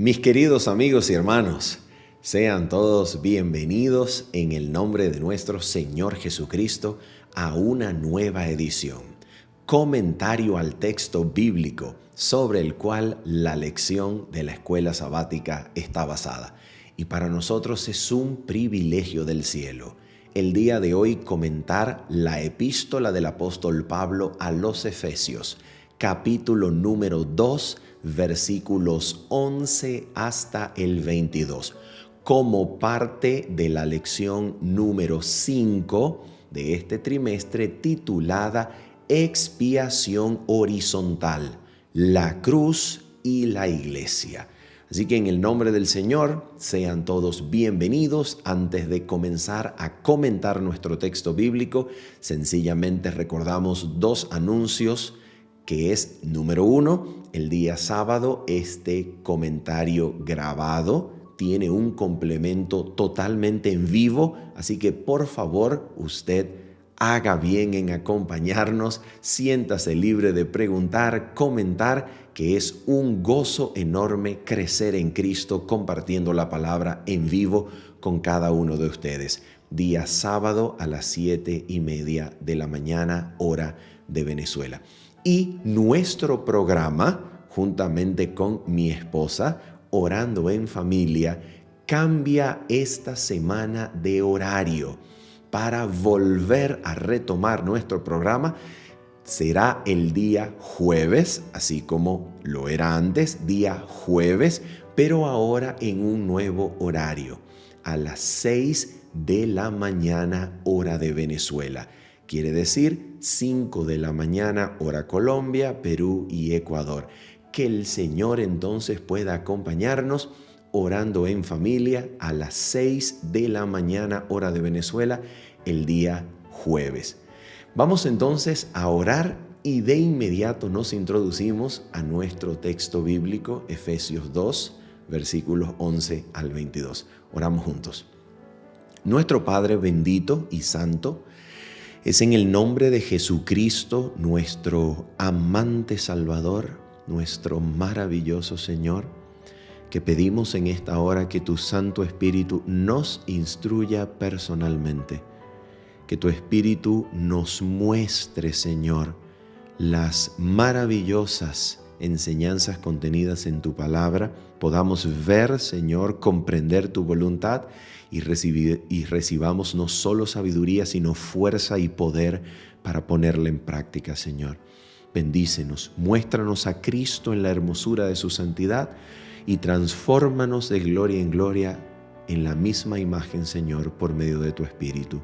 Mis queridos amigos y hermanos, sean todos bienvenidos en el nombre de nuestro Señor Jesucristo a una nueva edición, comentario al texto bíblico sobre el cual la lección de la escuela sabática está basada. Y para nosotros es un privilegio del cielo el día de hoy comentar la epístola del apóstol Pablo a los Efesios, capítulo número 2, versículos 11 hasta el 22, como parte de la lección número 5 de este trimestre titulada Expiación horizontal, la cruz y la iglesia. Así que en el nombre del Señor, sean todos bienvenidos. Antes de comenzar a comentar nuestro texto bíblico, sencillamente recordamos dos anuncios, que es, número 1, el día sábado este comentario grabado tiene un complemento totalmente en vivo, así que por favor usted haga bien en acompañarnos, siéntase libre de preguntar, comentar, que es un gozo enorme crecer en Cristo compartiendo la palabra en vivo con cada uno de ustedes. Día sábado a las 7:30 de la mañana, hora de Venezuela. Y nuestro programa, juntamente con mi esposa, Orando en Familia, cambia esta semana de horario para volver a retomar nuestro programa. Será el día jueves, así como lo era antes, día jueves, pero ahora en un nuevo horario, a las 6 de la mañana, hora de Venezuela. Quiere decir 5 de la mañana, hora Colombia, Perú y Ecuador. Que el Señor entonces pueda acompañarnos orando en familia a las 6 de la mañana, hora de Venezuela, el día jueves. Vamos entonces a orar y de inmediato nos introducimos a nuestro texto bíblico, Efesios 2, versículos 11 al 22. Oramos juntos. Nuestro Padre bendito y santo, es en el nombre de Jesucristo, nuestro amante Salvador, nuestro maravilloso Señor, que pedimos en esta hora que tu Santo Espíritu nos instruya personalmente. Que tu Espíritu nos muestre, Señor, las maravillosas enseñanzas contenidas en tu palabra. Podamos ver, Señor, comprender tu voluntad y recibamos no solo sabiduría, sino fuerza y poder para ponerla en práctica, Señor. Bendícenos, muéstranos a Cristo en la hermosura de su santidad y transfórmanos de gloria en gloria en la misma imagen, Señor, por medio de tu Espíritu.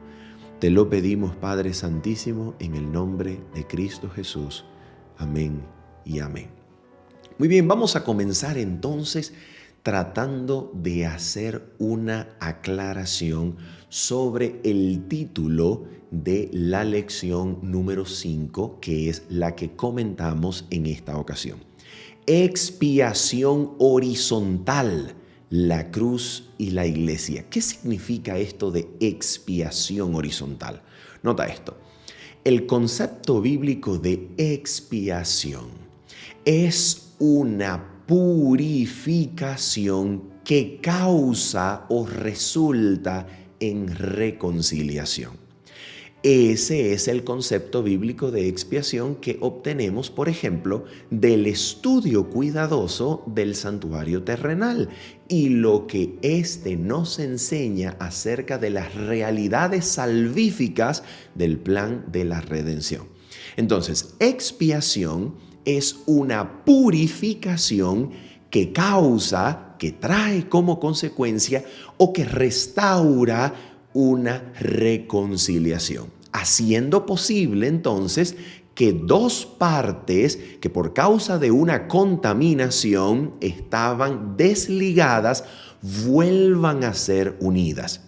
Te lo pedimos, Padre Santísimo, en el nombre de Cristo Jesús. Amén y amén. Muy bien, vamos a comenzar entonces tratando de hacer una aclaración sobre el título de la lección número 5, que es la que comentamos en esta ocasión. Expiación horizontal, la cruz y la iglesia. ¿Qué significa esto de expiación horizontal? Nota esto. El concepto bíblico de expiación es una purificación que causa o resulta en reconciliación. Ese es el concepto bíblico de expiación que obtenemos, por ejemplo, del estudio cuidadoso del santuario terrenal y lo que éste nos enseña acerca de las realidades salvíficas del plan de la redención. Entonces, expiación es una purificación que causa, que trae como consecuencia o que restaura una reconciliación, haciendo posible entonces que dos partes que por causa de una contaminación estaban desligadas vuelvan a ser unidas.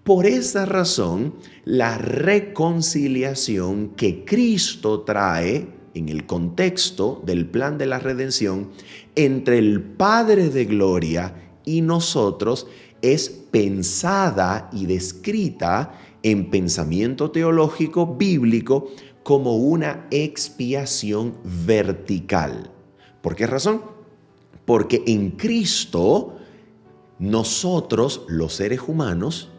Por esa razón, la reconciliación que Cristo trae en el contexto del plan de la redención entre el Padre de Gloria y nosotros es pensada y descrita en pensamiento teológico bíblico como una expiación vertical. ¿Por qué razón? porque en Cristo nosotros, los seres humanos,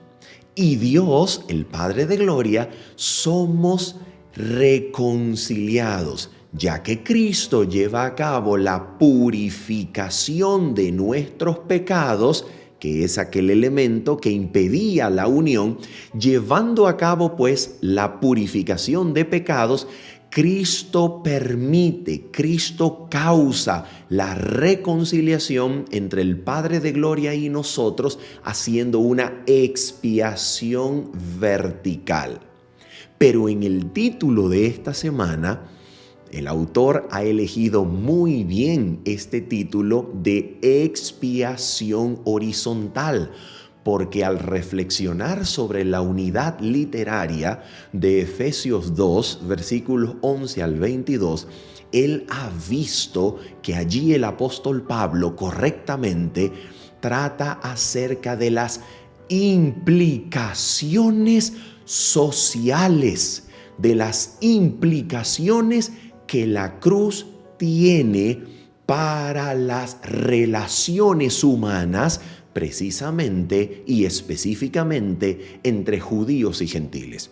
y Dios, el Padre de Gloria, somos reconciliados, ya que Cristo lleva a cabo la purificación de nuestros pecados, que es aquel elemento que impedía la unión, llevando a cabo pues la purificación de pecados. Cristo permite, Cristo causa la reconciliación entre el Padre de Gloria y nosotros, haciendo una expiación vertical. Pero en el título de esta semana, el autor ha elegido muy bien este título de expiación horizontal, porque al reflexionar sobre la unidad literaria de Efesios 2, versículos 11 al 22, él ha visto que allí el apóstol Pablo correctamente trata acerca de las implicaciones sociales, de las implicaciones que la cruz tiene para las relaciones humanas, precisamente y específicamente entre judíos y gentiles.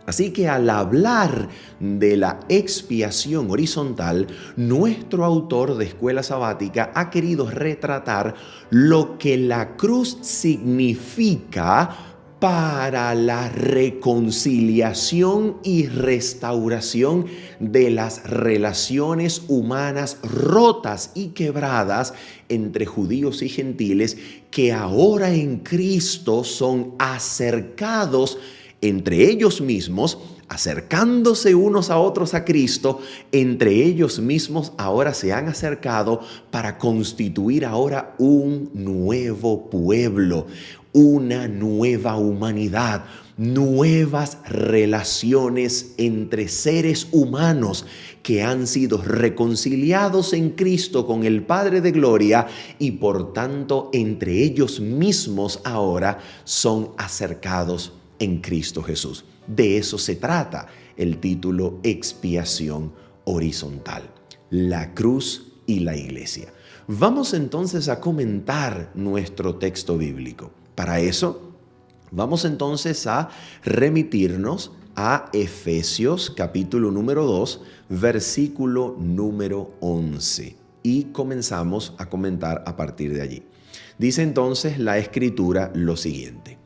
Así que al hablar de la expiación horizontal, nuestro autor de Escuela Sabática ha querido retratar lo que la cruz significa para la reconciliación y restauración de las relaciones humanas rotas y quebradas entre judíos y gentiles, que ahora en Cristo son acercados entre ellos mismos, acercándose unos a otros a Cristo. Entre ellos mismos ahora se han acercado para constituir ahora un nuevo pueblo, una nueva humanidad, nuevas relaciones entre seres humanos que han sido reconciliados en Cristo con el Padre de Gloria, y por tanto entre ellos mismos ahora son acercados en Cristo Jesús. De eso se trata el título Expiación horizontal, la cruz y la iglesia. Vamos entonces a comentar nuestro texto bíblico. Para eso, vamos entonces a remitirnos a Efesios capítulo número 2, versículo número 11. Y comenzamos a comentar a partir de allí. Dice entonces la Escritura lo siguiente: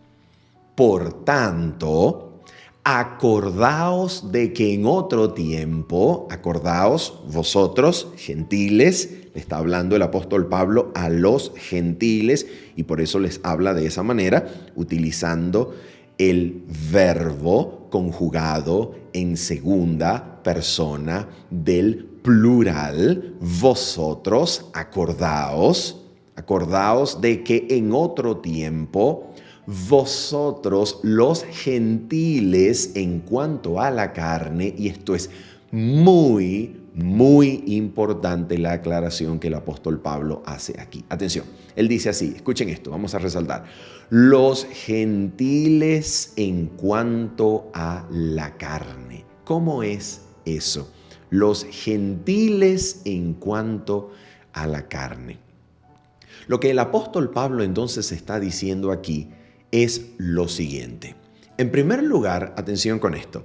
por tanto, acordaos de que en otro tiempo, acordaos vosotros, gentiles, le está hablando el apóstol Pablo a los gentiles, y por eso les habla de esa manera, utilizando el verbo conjugado en segunda persona del plural. Vosotros, acordaos de que en otro tiempo, vosotros los gentiles en cuanto a la carne, y esto es muy importante la aclaración que el apóstol Pablo hace aquí. Atención, él dice así, escuchen esto, vamos a resaltar. Los gentiles en cuanto a la carne. ¿Cómo es eso? Los gentiles en cuanto a la carne. Lo que el apóstol Pablo entonces está diciendo aquí es lo siguiente. En primer lugar, atención con esto.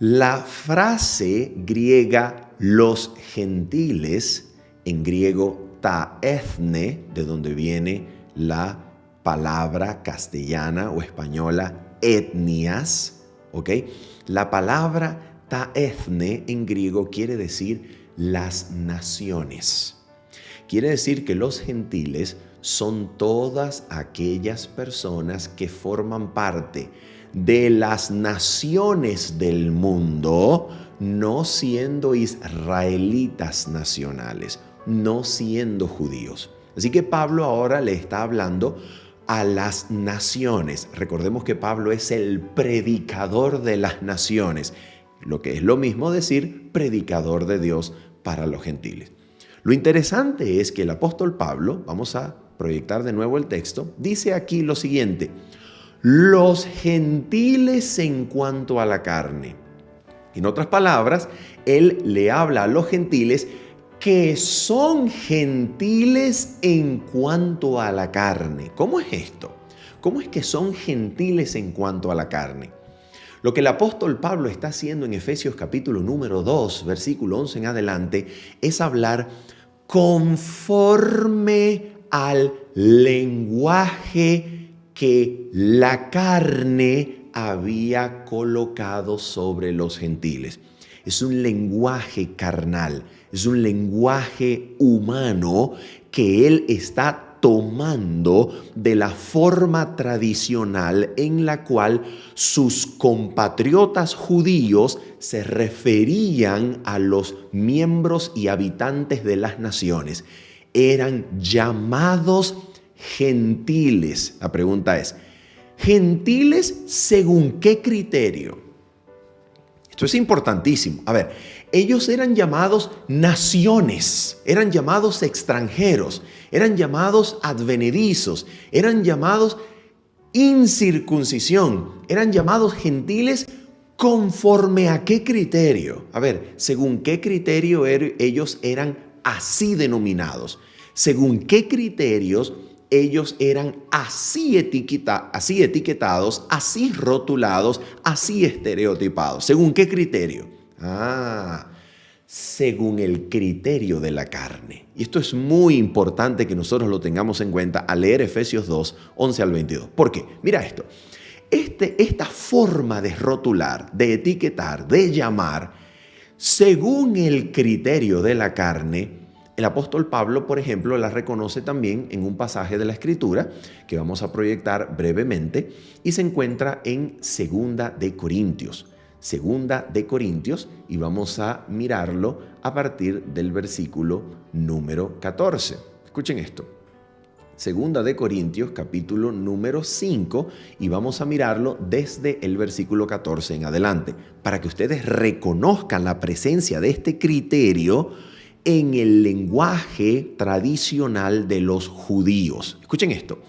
La frase griega los gentiles, en griego ta ethne, de donde viene la palabra castellana o española etnias, ¿ok? La palabra ta ethne en griego quiere decir las naciones. Quiere decir que los gentiles son todas aquellas personas que forman parte de las naciones del mundo, no siendo israelitas nacionales, no siendo judíos. Así que Pablo ahora le está hablando a las naciones. Recordemos que Pablo es el predicador de las naciones, lo que es lo mismo decir predicador de Dios para los gentiles. Lo interesante es que el apóstol Pablo, vamos a proyectar de nuevo el texto, dice aquí lo siguiente: los gentiles en cuanto a la carne. En otras palabras, él le habla a los gentiles que son gentiles en cuanto a la carne. ¿Cómo es esto? ¿Cómo es que son gentiles en cuanto a la carne? Lo que el apóstol Pablo está haciendo en Efesios capítulo número 2, versículo 11 en adelante, es hablar conforme al lenguaje que la carne había colocado sobre los gentiles. Es un lenguaje carnal, es un lenguaje humano que él está tomando de la forma tradicional en la cual sus compatriotas judíos se referían a los miembros y habitantes de las naciones. Eran llamados gentiles. La pregunta es, ¿gentiles según qué criterio? Esto es importantísimo. A ver, ellos eran llamados naciones, eran llamados extranjeros, eran llamados advenedizos, eran llamados incircuncisión, eran llamados gentiles conforme a qué criterio. A ver, según qué criterio ellos eran así denominados, según qué criterios ellos eran así etiquetados, así rotulados, así estereotipados. ¿Según qué criterio? Según el criterio de la carne. Y esto es muy importante que nosotros lo tengamos en cuenta al leer Efesios 2, 11 al 22. ¿Por qué? Mira esto. Esta forma de rotular, de etiquetar, de llamar, según el criterio de la carne, el apóstol Pablo, por ejemplo, la reconoce también en un pasaje de la Escritura que vamos a proyectar brevemente y se encuentra en Segunda de Corintios. Segunda de Corintios, y vamos a mirarlo a partir del versículo número 14. Escuchen esto. Segunda de Corintios, capítulo número 5, y vamos a mirarlo desde el versículo 14 en adelante, para que ustedes reconozcan la presencia de este criterio en el lenguaje tradicional de los judíos. Escuchen esto.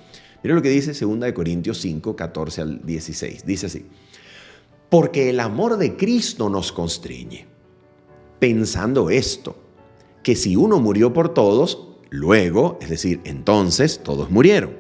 Miren lo que dice 2 Corintios 5, 14 al 16. Dice así: porque el amor de Cristo nos constriñe, pensando esto, que si uno murió por todos, luego, es decir, entonces todos murieron.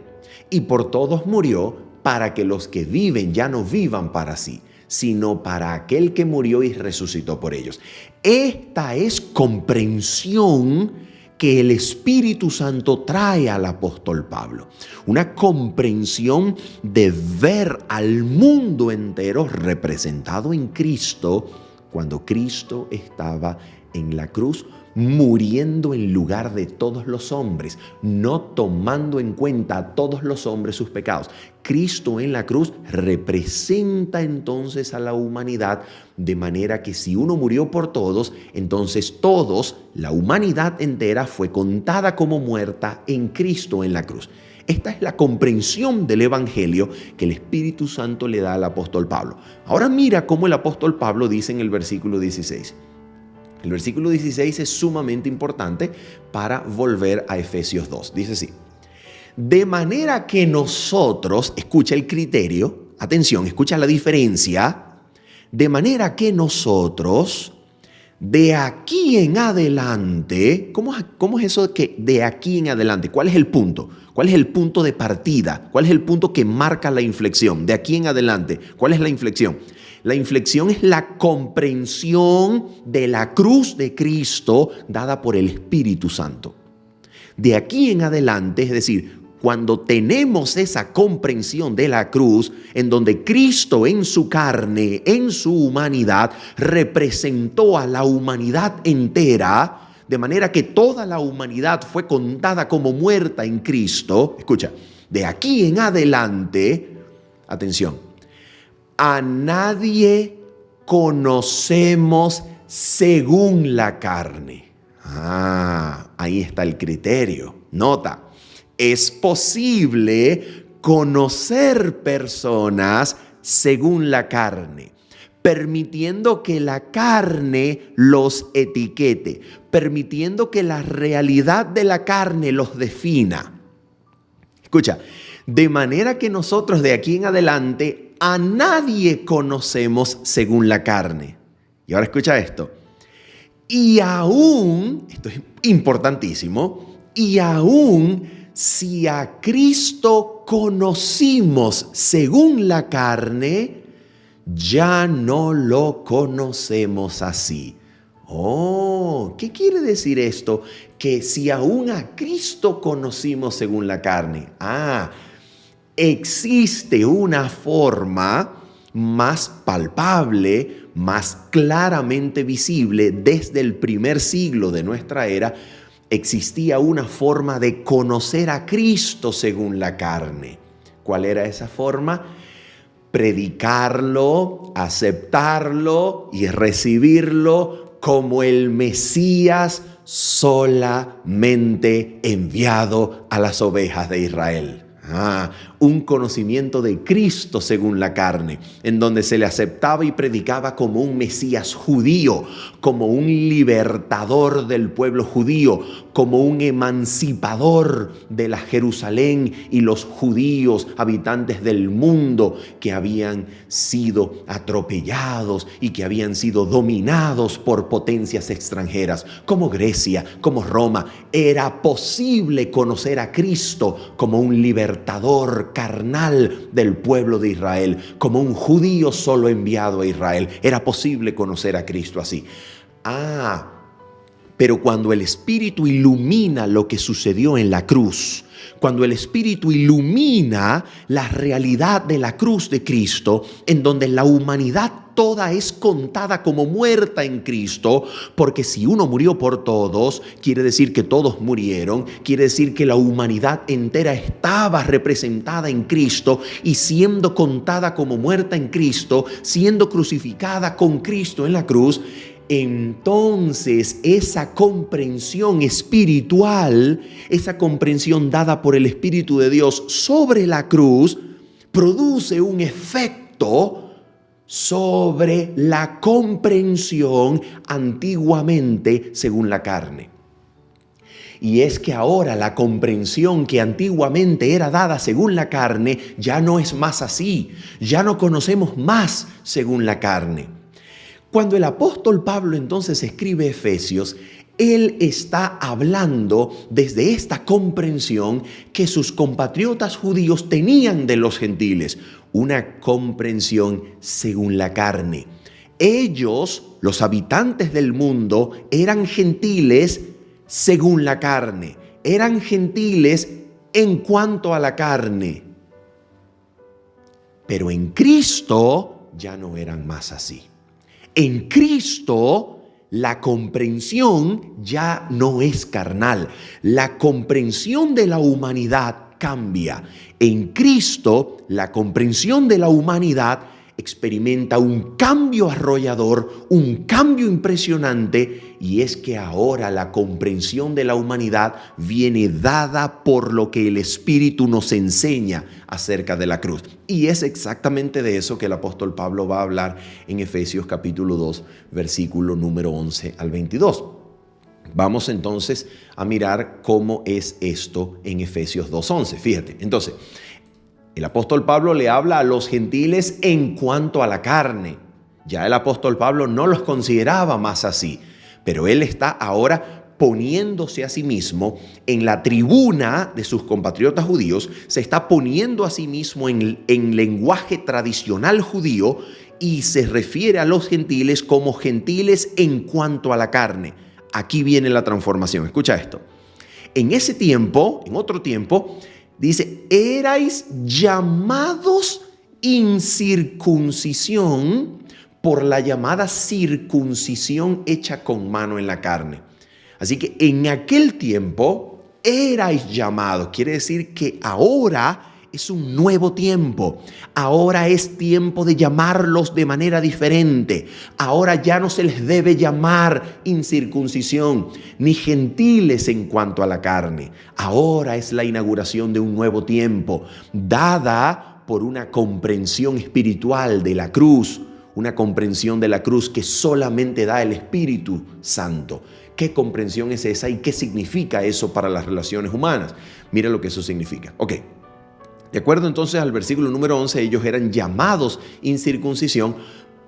Y por todos murió para que los que viven ya no vivan para sí, sino para aquel que murió y resucitó por ellos. Esta es comprensión que el Espíritu Santo trae al apóstol Pablo. Una comprensión de ver al mundo entero representado en Cristo cuando Cristo estaba en la cruz, muriendo en lugar de todos los hombres, no tomando en cuenta a todos los hombres sus pecados. Cristo en la cruz representa entonces a la humanidad, de manera que si uno murió por todos, entonces todos, la humanidad entera, fue contada como muerta en Cristo en la cruz. Esta es la comprensión del Evangelio que el Espíritu Santo le da al apóstol Pablo. Ahora mira cómo el apóstol Pablo dice en el versículo 16. El versículo 16 es sumamente importante para volver a Efesios 2. Dice así: de manera que nosotros, escucha el criterio, atención, escucha la diferencia, de manera que nosotros, de aquí en adelante, ¿cómo es eso de que de aquí en adelante? ¿Cuál es el punto? ¿Cuál es el punto de partida? ¿Cuál es el punto que marca la inflexión? De aquí en adelante, ¿cuál es la inflexión? La inflexión es la comprensión de la cruz de Cristo dada por el Espíritu Santo. De aquí en adelante, es decir, cuando tenemos esa comprensión de la cruz, en donde Cristo en su carne, en su humanidad, representó a la humanidad entera, de manera que toda la humanidad fue contada como muerta en Cristo. Escucha, de aquí en adelante, atención, a nadie conocemos según la carne. Ahí está el criterio. Nota, es posible conocer personas según la carne, permitiendo que la carne los etiquete, permitiendo que la realidad de la carne los defina. Escucha, de manera que nosotros de aquí en adelante a nadie conocemos según la carne. Y ahora escucha esto. Y aún, esto es importantísimo, y aún si a Cristo conocimos según la carne, ya no lo conocemos así. Oh, ¿qué quiere decir esto? Que si aún a Cristo conocimos según la carne, existe una forma más palpable, más claramente visible desde el primer siglo de nuestra era. Existía una forma de conocer a Cristo según la carne. ¿Cuál era esa forma? Predicarlo, aceptarlo y recibirlo como el Mesías solamente enviado a las ovejas de Israel. Un conocimiento de Cristo según la carne, en donde se le aceptaba y predicaba como un Mesías judío, como un libertador del pueblo judío, como un emancipador de la Jerusalén y los judíos habitantes del mundo que habían sido atropellados y que habían sido dominados por potencias extranjeras, como Grecia, como Roma. Era posible conocer a Cristo como un libertador carnal del pueblo de Israel, como un judío solo enviado a Israel. Era posible conocer a Cristo así. Pero cuando el Espíritu ilumina lo que sucedió en la cruz, cuando el Espíritu ilumina la realidad de la cruz de Cristo, en donde la humanidad toda es contada como muerta en Cristo, porque si uno murió por todos, quiere decir que todos murieron, quiere decir que la humanidad entera estaba representada en Cristo y siendo contada como muerta en Cristo, siendo crucificada con Cristo en la cruz. Entonces esa comprensión espiritual, esa comprensión dada por el Espíritu de Dios sobre la cruz, produce un efecto sobre la comprensión antiguamente según la carne. Y es que ahora la comprensión que antiguamente era dada según la carne ya no es más así, ya no conocemos más según la carne. Cuando el apóstol Pablo entonces escribe Efesios, él está hablando desde esta comprensión que sus compatriotas judíos tenían de los gentiles, una comprensión según la carne. Ellos, los habitantes del mundo, eran gentiles según la carne, eran gentiles en cuanto a la carne. Pero en Cristo ya no eran más así. En Cristo la comprensión ya no es carnal. La comprensión de la humanidad cambia. En Cristo la comprensión de la humanidad experimenta un cambio arrollador, un cambio impresionante, y es que ahora la comprensión de la humanidad viene dada por lo que el Espíritu nos enseña acerca de la cruz. Y es exactamente de eso que el apóstol Pablo va a hablar en Efesios capítulo 2, versículo número 11 al 22. Vamos entonces a mirar cómo es esto en Efesios 2:11. Fíjate, entonces, el apóstol Pablo le habla a los gentiles en cuanto a la carne. Ya el apóstol Pablo no los consideraba más así, pero él está ahora poniéndose a sí mismo en la tribuna de sus compatriotas judíos, se está poniendo a sí mismo en lenguaje tradicional judío y se refiere a los gentiles como gentiles en cuanto a la carne. Aquí viene la transformación. Escucha esto. En ese tiempo, en otro tiempo, dice, erais llamados incircuncisión por la llamada circuncisión hecha con mano en la carne. Así que en aquel tiempo erais llamados. Quiere decir que ahora es un nuevo tiempo. Ahora es tiempo de llamarlos de manera diferente. Ahora ya no se les debe llamar incircuncisión ni gentiles en cuanto a la carne. Ahora es la inauguración de un nuevo tiempo, dada por una comprensión espiritual de la cruz, una comprensión de la cruz que solamente da el Espíritu Santo. ¿Qué comprensión es esa y qué significa eso para las relaciones humanas? Mira lo que eso significa. Ok. De acuerdo entonces al versículo número 11, ellos eran llamados incircuncisión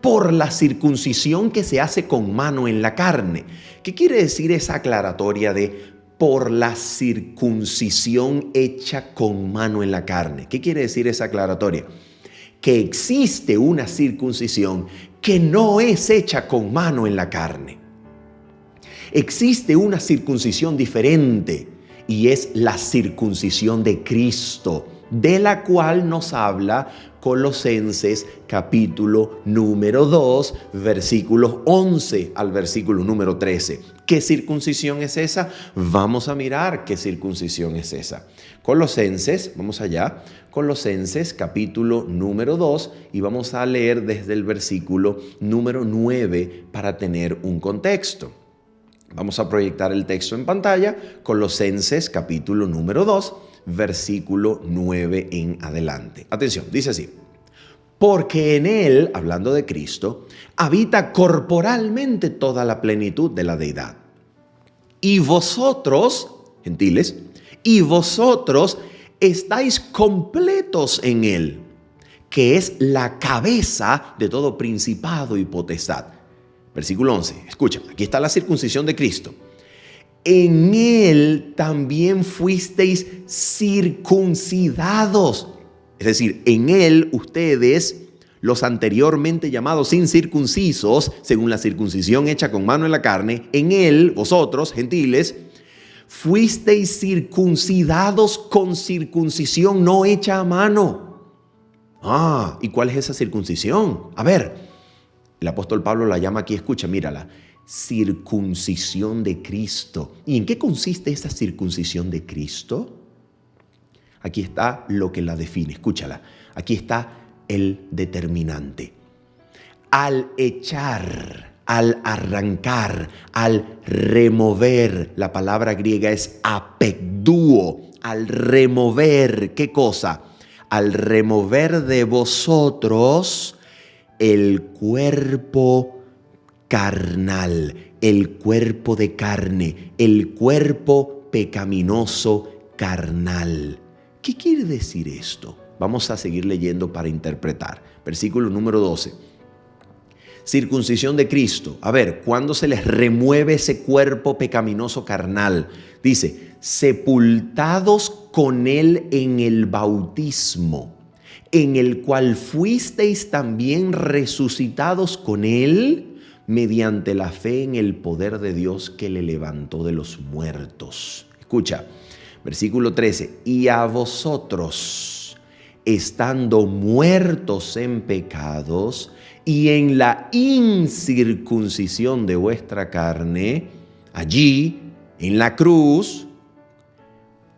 por la circuncisión que se hace con mano en la carne. ¿Qué quiere decir esa aclaratoria de por la circuncisión hecha con mano en la carne? ¿Qué quiere decir esa aclaratoria? Que existe una circuncisión que no es hecha con mano en la carne. Existe una circuncisión diferente y es la circuncisión de Cristo, de la cual nos habla Colosenses capítulo número 2, versículos 11 al versículo número 13. ¿Qué circuncisión es esa? Vamos a mirar qué circuncisión es esa. Colosenses, vamos allá, Colosenses capítulo número 2 y vamos a leer desde el versículo número 9 para tener un contexto. Vamos a proyectar el texto en pantalla, Colosenses capítulo número 2, versículo 9 en adelante. Atención, dice así: porque en Él, hablando de Cristo, habita corporalmente toda la plenitud de la deidad. Y vosotros, gentiles, y vosotros estáis completos en Él, que es la cabeza de todo principado y potestad. Versículo 11, escucha, aquí está la circuncisión de Cristo. En Él también fuisteis circuncidados. Es decir, en Él ustedes, los anteriormente llamados incircuncisos, según la circuncisión hecha con mano en la carne, en Él, vosotros, gentiles, fuisteis circuncidados con circuncisión no hecha a mano. ¿Y cuál es esa circuncisión? A ver, el apóstol Pablo la llama aquí, escucha, mírala, circuncisión de Cristo. ¿Y en qué consiste esa circuncisión de Cristo? Aquí está lo que la define, escúchala. Aquí está el determinante. Al echar, al arrancar, al remover, la palabra griega es apekduo, al remover, ¿qué cosa? Al remover de vosotros el cuerpo carnal, el cuerpo de carne, el cuerpo pecaminoso carnal. ¿Qué quiere decir esto? Vamos a seguir leyendo para interpretar. Versículo número 12. Circuncisión de Cristo. A ver, ¿cuándo se les remueve ese cuerpo pecaminoso carnal? Dice, sepultados con Él en el bautismo, en el cual fuisteis también resucitados con Él mediante la fe en el poder de Dios que le levantó de los muertos. Escucha, versículo 13. Y a vosotros, estando muertos en pecados y en la incircuncisión de vuestra carne, allí en la cruz,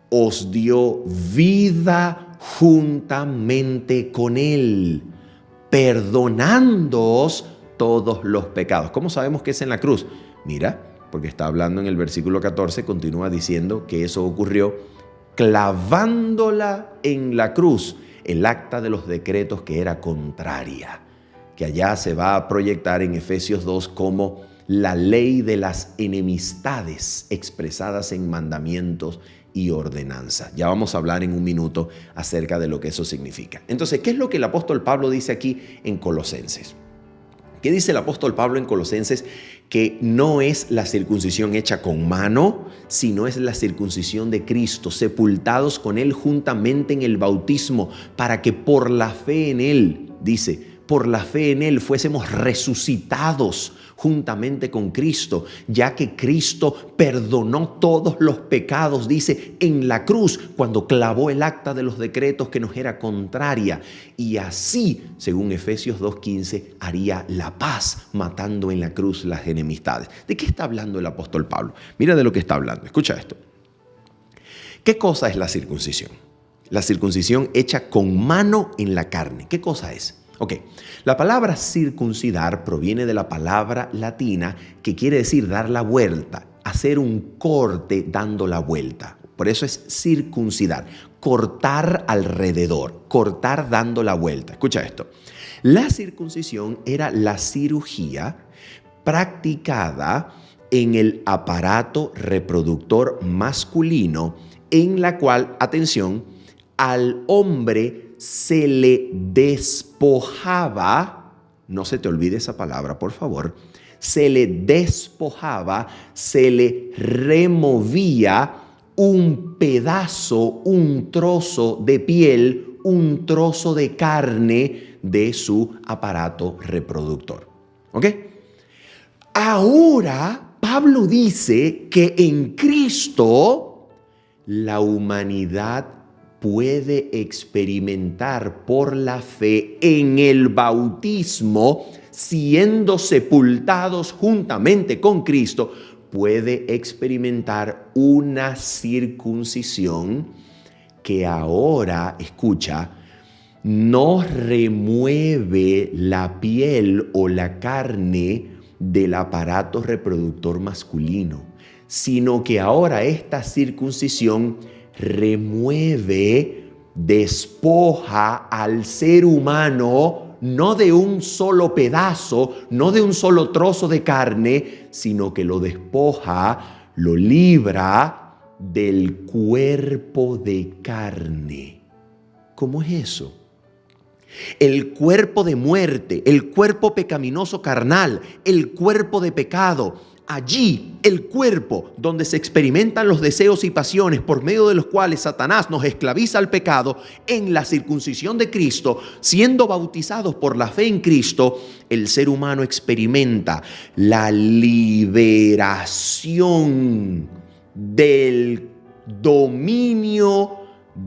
os dio vida juntamente con Él, perdonándoos todos los pecados. ¿Cómo sabemos que es en la cruz? Mira, porque está hablando en el versículo 14, continúa diciendo que eso ocurrió clavándola en la cruz, el acta de los decretos que era contraria, que allá se va a proyectar en Efesios 2 como la ley de las enemistades expresadas en mandamientos y ordenanza. Ya vamos a hablar en un minuto acerca de lo que eso significa. Entonces, ¿qué es lo que el apóstol Pablo dice aquí en Colosenses? ¿Qué dice el apóstol Pablo en Colosenses? Que no es la circuncisión hecha con mano, sino es la circuncisión de Cristo, sepultados con Él juntamente en el bautismo, para que por la fe en Él, dice, por la fe en Él fuésemos resucitados juntamente con Cristo, ya que Cristo perdonó todos los pecados, dice, en la cruz, cuando clavó el acta de los decretos que nos era contraria. Y así, según Efesios 2:15, haría la paz, matando en la cruz las enemistades. ¿De qué está hablando el apóstol Pablo? Mira de lo que está hablando. Escucha esto. ¿Qué cosa es la circuncisión? La circuncisión hecha con mano en la carne. ¿Qué cosa es? Ok, la palabra circuncidar proviene de la palabra latina que quiere decir dar la vuelta, hacer un corte dando la vuelta. Por eso es circuncidar, cortar alrededor, cortar dando la vuelta. Escucha esto. La circuncisión era la cirugía practicada en el aparato reproductor masculino en la cual, atención, al hombre se le despojaba, no se te olvide esa palabra, por favor, se le despojaba, se le removía un pedazo, un trozo de piel, un trozo de carne de su aparato reproductor. ¿Ok? Ahora, Pablo dice que en Cristo la humanidad puede experimentar por la fe en el bautismo, siendo sepultados juntamente con Cristo, puede experimentar una circuncisión que ahora, escucha, no remueve la piel o la carne del aparato reproductor masculino, sino que ahora esta circuncisión remueve, despoja al ser humano no de un solo pedazo, no de un solo trozo de carne, sino que lo despoja, lo libra del cuerpo de carne. ¿Cómo es eso? El cuerpo de muerte, el cuerpo pecaminoso carnal, el cuerpo de pecado. Allí, el cuerpo donde se experimentan los deseos y pasiones por medio de los cuales Satanás nos esclaviza al pecado, en la circuncisión de Cristo, siendo bautizados por la fe en Cristo, el ser humano experimenta la liberación del dominio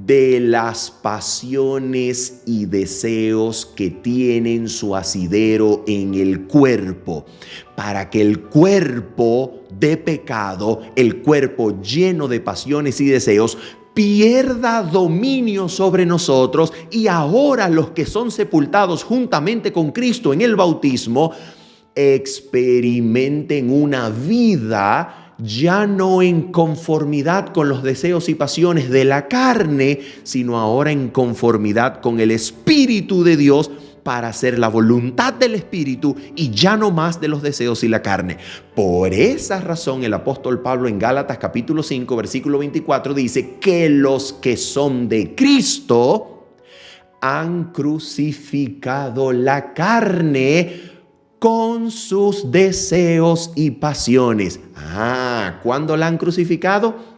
de las pasiones y deseos que tienen su asidero en el cuerpo, para que el cuerpo de pecado, el cuerpo lleno de pasiones y deseos, pierda dominio sobre nosotros, y ahora los que son sepultados juntamente con Cristo en el bautismo experimenten una vida ya no en conformidad con los deseos y pasiones de la carne, sino ahora en conformidad con el Espíritu de Dios, para hacer la voluntad del Espíritu y ya no más de los deseos y la carne. Por esa razón el apóstol Pablo en Gálatas capítulo 5 versículo 24 dice que los que son de Cristo han crucificado la carne con sus deseos y pasiones. ¿Cuándo la han crucificado?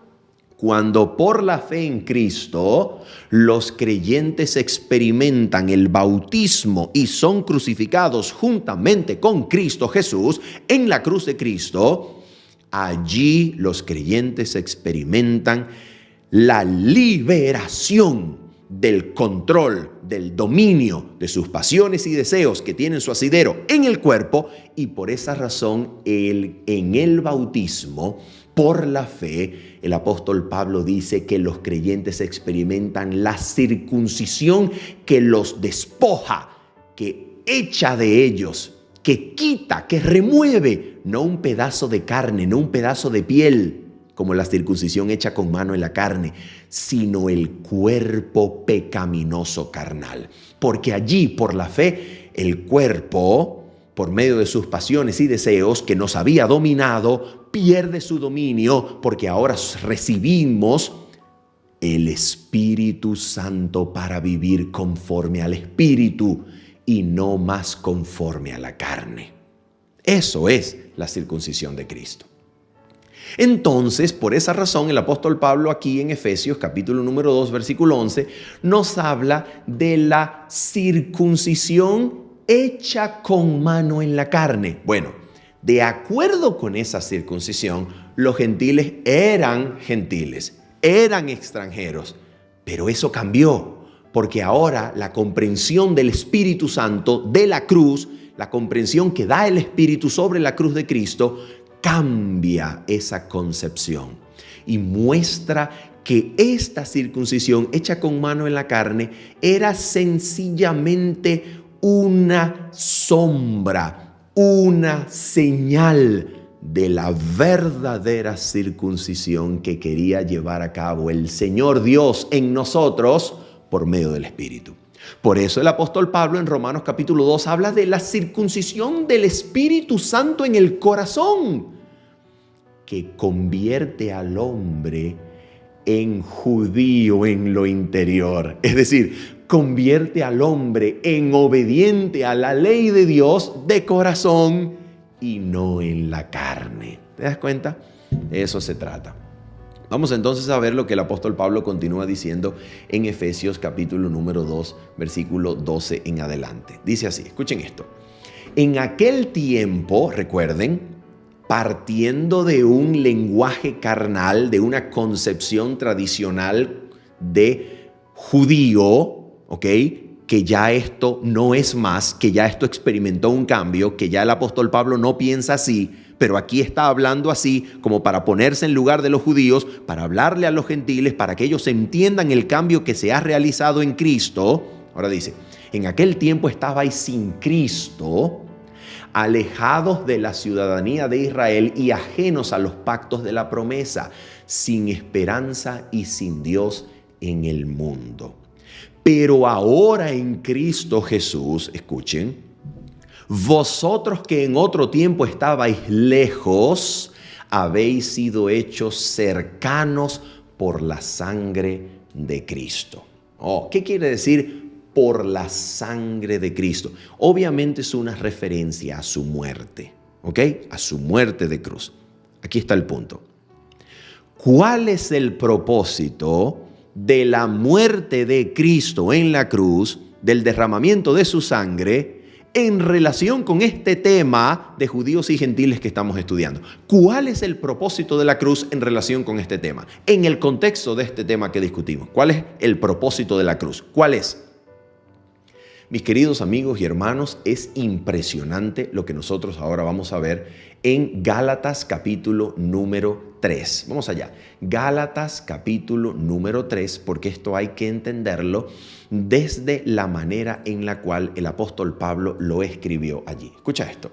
Cuando por la fe en Cristo los creyentes experimentan el bautismo y son crucificados juntamente con Cristo Jesús en la cruz de Cristo, allí los creyentes experimentan la liberación del control, del dominio de sus pasiones y deseos que tienen su asidero en el cuerpo, y por esa razón en el bautismo, por la fe, el apóstol Pablo dice que los creyentes experimentan la circuncisión que los despoja, que echa de ellos, que quita, que remueve, no un pedazo de carne, no un pedazo de piel, como la circuncisión hecha con mano en la carne, sino el cuerpo pecaminoso carnal. Porque allí, por la fe, el cuerpo, por medio de sus pasiones y deseos que nos había dominado, pierde su dominio, porque ahora recibimos el Espíritu Santo para vivir conforme al Espíritu y no más conforme a la carne. Eso es la circuncisión de Cristo. Entonces, por esa razón, el apóstol Pablo aquí en Efesios capítulo número 2, versículo 11, nos habla de la circuncisión hecha con mano en la carne. Bueno, de acuerdo con esa circuncisión, los gentiles, eran extranjeros, pero eso cambió, porque ahora la comprensión del Espíritu Santo de la cruz, la comprensión que da el Espíritu sobre la cruz de Cristo, cambia esa concepción y muestra que esta circuncisión hecha con mano en la carne era sencillamente una sombra, una señal de la verdadera circuncisión que quería llevar a cabo el Señor Dios en nosotros por medio del Espíritu. Por eso el apóstol Pablo en Romanos capítulo 2 habla de la circuncisión del Espíritu Santo en el corazón, que convierte al hombre en judío en lo interior. Es decir, convierte al hombre en obediente a la ley de Dios de corazón y no en la carne. ¿Te das cuenta? De eso se trata. Vamos entonces a ver lo que el apóstol Pablo continúa diciendo en Efesios capítulo número 2, versículo 12 en adelante. Dice así, escuchen esto. En aquel tiempo, recuerden, partiendo de un lenguaje carnal, de una concepción tradicional de judío, ¿ok? Que ya esto no es más, que ya esto experimentó un cambio, que ya el apóstol Pablo no piensa así, pero aquí está hablando así como para ponerse en lugar de los judíos, para hablarle a los gentiles, para que ellos entiendan el cambio que se ha realizado en Cristo. Ahora dice, en aquel tiempo estabais sin Cristo, alejados de la ciudadanía de Israel y ajenos a los pactos de la promesa, sin esperanza y sin Dios en el mundo. Pero ahora en Cristo Jesús, escuchen, vosotros que en otro tiempo estabais lejos, habéis sido hechos cercanos por la sangre de Cristo. ¿Qué quiere decir por la sangre de Cristo? Obviamente es una referencia a su muerte, ¿ok? A su muerte de cruz. Aquí está el punto. ¿Cuál es el propósito de la muerte de Cristo en la cruz, del derramamiento de su sangre, en relación con este tema de judíos y gentiles que estamos estudiando? ¿Cuál es el propósito de la cruz en relación con este tema? En el contexto de este tema que discutimos, ¿cuál es el propósito de la cruz? ¿Cuál es? Mis queridos amigos y hermanos, es impresionante lo que nosotros ahora vamos a ver en Gálatas capítulo número 3. Vamos allá. Gálatas capítulo número 3, porque esto hay que entenderlo desde la manera en la cual el apóstol Pablo lo escribió allí. Escucha esto.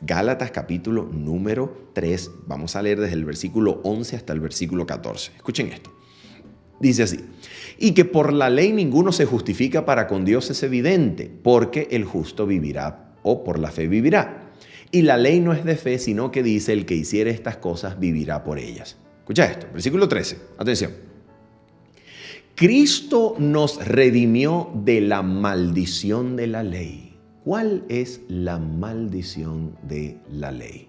Gálatas capítulo número 3, vamos a leer desde el versículo 11 hasta el versículo 14. Escuchen esto. Dice así, y que por la ley ninguno se justifica para con Dios es evidente, porque el justo vivirá o por la fe vivirá. Y la ley no es de fe, sino que dice, el que hiciere estas cosas vivirá por ellas. Escucha esto, versículo 13, atención. Cristo nos redimió de la maldición de la ley. ¿Cuál es la maldición de la ley?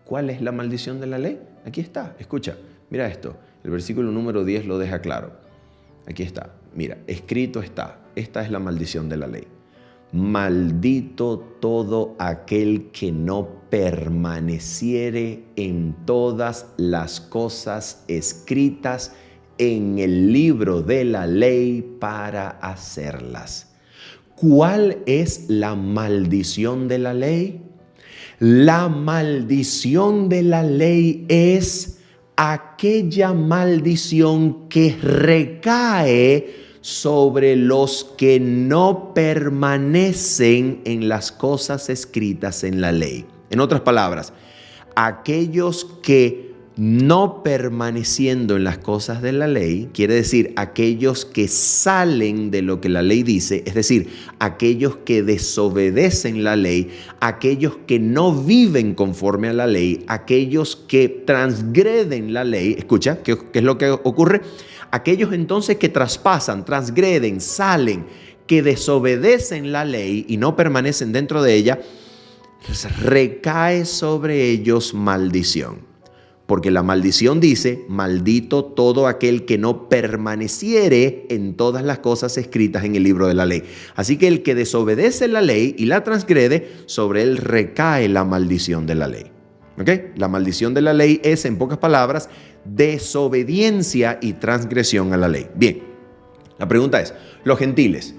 ¿Cuál es la maldición de la ley? Aquí está, escucha, mira esto. El versículo número 10 lo deja claro. Aquí está, mira, escrito está. Esta es la maldición de la ley. Maldito todo aquel que no permaneciere en todas las cosas escritas en el libro de la ley para hacerlas. ¿Cuál es la maldición de la ley? La maldición de la ley es aquella maldición que recae sobre los que no permanecen en las cosas escritas en la ley. En otras palabras, aquellos que no permaneciendo en las cosas de la ley, quiere decir aquellos que salen de lo que la ley dice, es decir, aquellos que desobedecen la ley, aquellos que no viven conforme a la ley, aquellos que transgreden la ley. Escucha, ¿qué es lo que ocurre? Aquellos entonces que traspasan, transgreden, salen, que desobedecen la ley y no permanecen dentro de ella, recae sobre ellos maldición. Porque la maldición dice, maldito todo aquel que no permaneciere en todas las cosas escritas en el libro de la ley. Así que el que desobedece la ley y la transgrede, sobre él recae la maldición de la ley. ¿Ok? La maldición de la ley es, en pocas palabras, desobediencia y transgresión a la ley. Bien, la pregunta es, ¿los gentiles,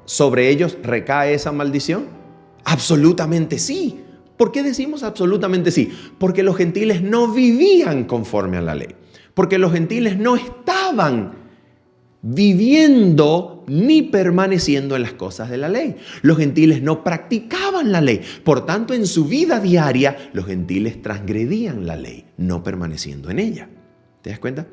sobre ellos recae esa maldición? Absolutamente sí. ¿Por qué decimos absolutamente sí? Porque los gentiles no vivían conforme a la ley. Porque los gentiles no estaban viviendo ni permaneciendo en las cosas de la ley. Los gentiles no practicaban la ley. Por tanto, en su vida diaria, los gentiles transgredían la ley, no permaneciendo en ella. ¿Te das cuenta?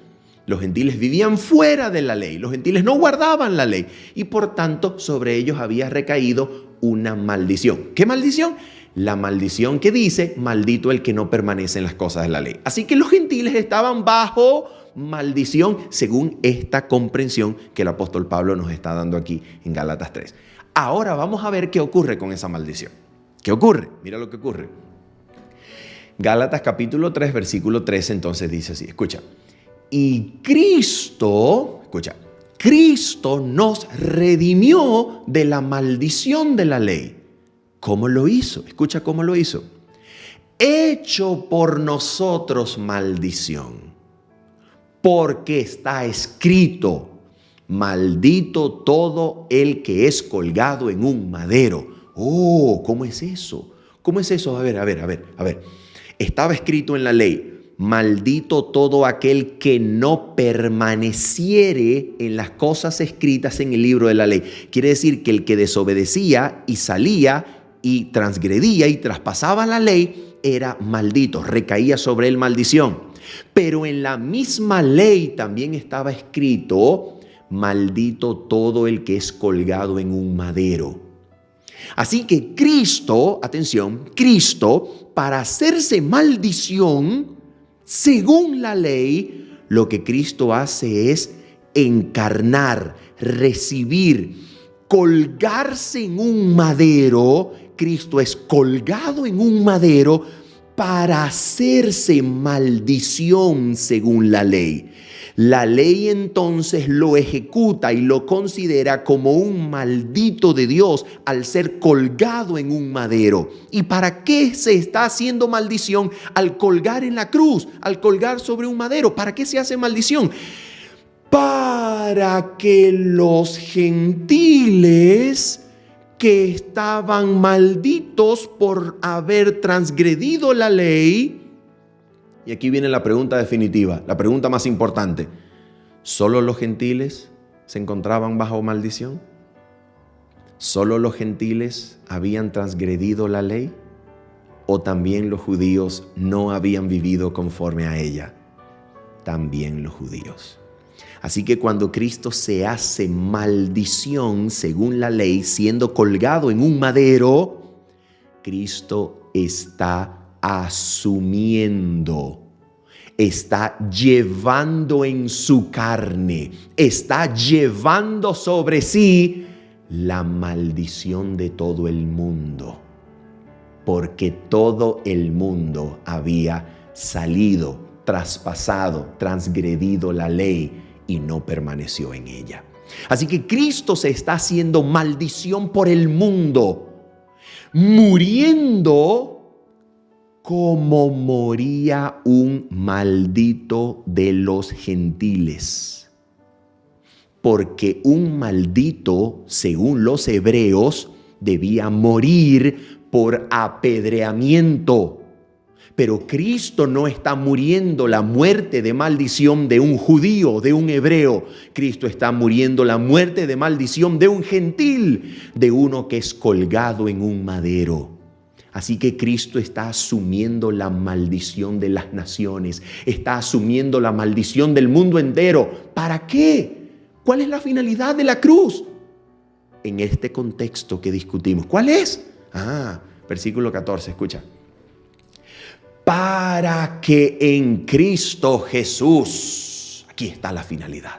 Los gentiles vivían fuera de la ley. Los gentiles no guardaban la ley. Y por tanto, sobre ellos había recaído una maldición. ¿Qué maldición? La maldición que dice, maldito el que no permanece en las cosas de la ley. Así que los gentiles estaban bajo maldición según esta comprensión que el apóstol Pablo nos está dando aquí en Gálatas 3. Ahora vamos a ver qué ocurre con esa maldición. ¿Qué ocurre? Mira lo que ocurre. Gálatas capítulo 3, versículo 13, entonces dice así, escucha. Y Cristo nos redimió de la maldición de la ley. ¿Cómo lo hizo? Escucha cómo lo hizo. Hecho por nosotros maldición, porque está escrito, maldito todo el que es colgado en un madero. Oh, ¿cómo es eso? ¿Cómo es eso? A ver. Estaba escrito en la ley, maldito todo aquel que no permaneciere en las cosas escritas en el libro de la ley. Quiere decir que el que desobedecía y salía y transgredía y traspasaba la ley era maldito, recaía sobre él maldición. Pero en la misma ley también estaba escrito, maldito todo el que es colgado en un madero. Así que Cristo, atención, Cristo, para hacerse maldición, según la ley, lo que Cristo hace es encarnar, recibir, colgarse en un madero. Cristo es colgado en un madero para hacerse maldición según la ley. La ley entonces lo ejecuta y lo considera como un maldito de Dios al ser colgado en un madero. ¿Y para qué se está haciendo maldición al colgar en la cruz, al colgar sobre un madero? ¿Para qué se hace maldición? Para que los gentiles que estaban malditos por haber transgredido la ley. Y aquí viene la pregunta definitiva, la pregunta más importante. ¿Solo los gentiles se encontraban bajo maldición? ¿Solo los gentiles habían transgredido la ley? ¿O también los judíos no habían vivido conforme a ella? También los judíos. Así que cuando Cristo se hace maldición según la ley, siendo colgado en un madero, Cristo está asumiendo, está llevando en su carne, está llevando sobre sí la maldición de todo el mundo, porque todo el mundo había salido, traspasado, transgredido la ley y no permaneció en ella. Así que Cristo se está haciendo maldición por el mundo, muriendo como moría un maldito de los gentiles. Porque un maldito, según los hebreos, debía morir por apedreamiento. Pero Cristo no está muriendo la muerte de maldición de un judío, de un hebreo. Cristo está muriendo la muerte de maldición de un gentil, de uno que es colgado en un madero. Así que Cristo está asumiendo la maldición de las naciones, está asumiendo la maldición del mundo entero. ¿Para qué? ¿Cuál es la finalidad de la cruz? En este contexto que discutimos, ¿cuál es? Versículo 14, escucha. Para que en Cristo Jesús, aquí está la finalidad.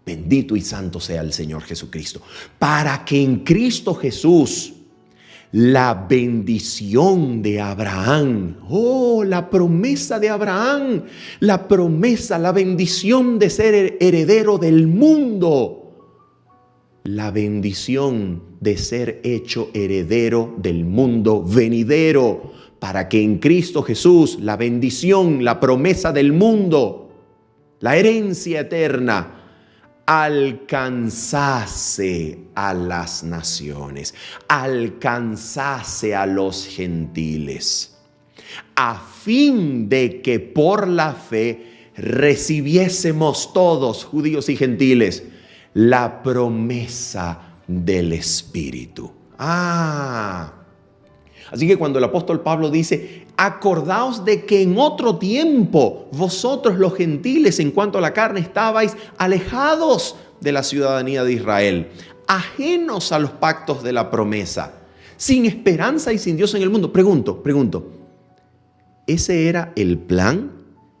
Bendito y santo sea el Señor Jesucristo. Para que en Cristo Jesús la bendición de Abraham, la promesa de Abraham, la promesa, la bendición de ser heredero del mundo, la bendición de ser hecho heredero del mundo venidero, para que en Cristo Jesús la bendición, la promesa del mundo, la herencia eterna, alcanzase a las naciones, alcanzase a los gentiles, a fin de que por la fe recibiésemos todos, judíos y gentiles, la promesa del Espíritu. Así que cuando el apóstol Pablo dice, acordaos de que en otro tiempo vosotros los gentiles en cuanto a la carne estabais alejados de la ciudadanía de Israel, ajenos a los pactos de la promesa, sin esperanza y sin Dios en el mundo. Pregunto, ¿ese era el plan?